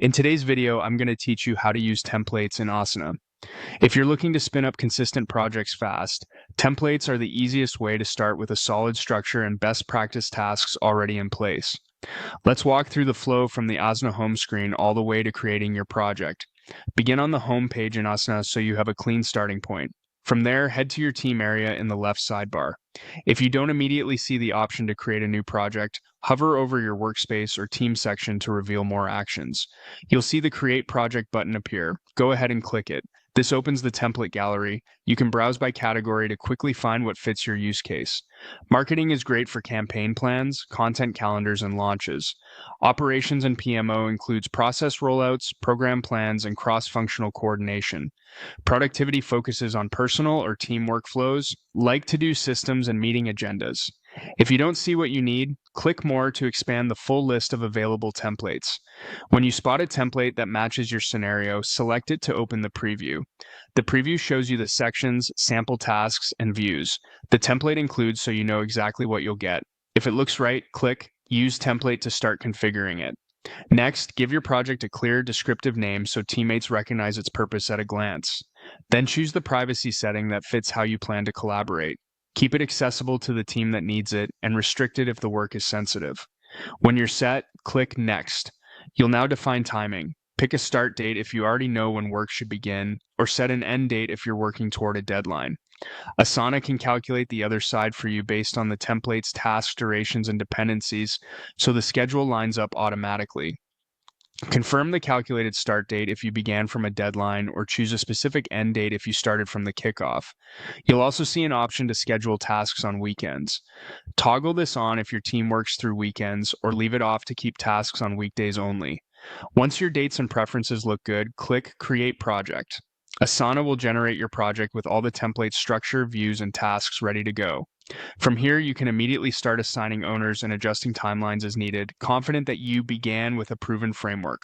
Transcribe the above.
In today's video, I'm going to teach you how to use templates in Asana. If you're looking to spin up consistent projects fast, templates are the easiest way to start with a solid structure and best practice tasks already in place. Let's walk through the flow from the Asana home screen all the way to creating your project. Begin on the home page in Asana so you have a clean starting point. From there, head to your team area in the left sidebar. If you don't immediately see the option to create a new project, hover over your workspace or team section to reveal more actions. You'll see the Create Project button appear. Go ahead and click it. This opens the template gallery. You can browse by category to quickly find what fits your use case. Marketing is great for campaign plans, content calendars, and launches. Operations and PMO includes process rollouts, program plans, and cross-functional coordination. Productivity focuses on personal or team workflows, like to-do systems and meeting agendas. If you don't see what you need, click More to expand the full list of available templates. When you spot a template that matches your scenario, select it to open the preview. The preview shows you the sections, sample tasks, and views. The template includes so you know exactly what you'll get. If it looks right, click Use Template to start configuring it. Next, give your project a clear, descriptive name so teammates recognize its purpose at a glance. Then choose the privacy setting that fits how you plan to collaborate. Keep it accessible to the team that needs it, and restrict it if the work is sensitive. When you're set, click Next. You'll now define timing. Pick a start date if you already know when work should begin, or set an end date if you're working toward a deadline. Asana can calculate the other side for you based on the template's task durations and dependencies, so the schedule lines up automatically. Confirm the calculated start date if you began from a deadline, or choose a specific end date if you started from the kickoff. You'll also see an option to schedule tasks on weekends. Toggle this on if your team works through weekends, or leave it off to keep tasks on weekdays only. Once your dates and preferences look good, click Create Project. Asana will generate your project with all the template structure, views, and tasks ready to go. From here, you can immediately start assigning owners and adjusting timelines as needed, confident that you began with a proven framework.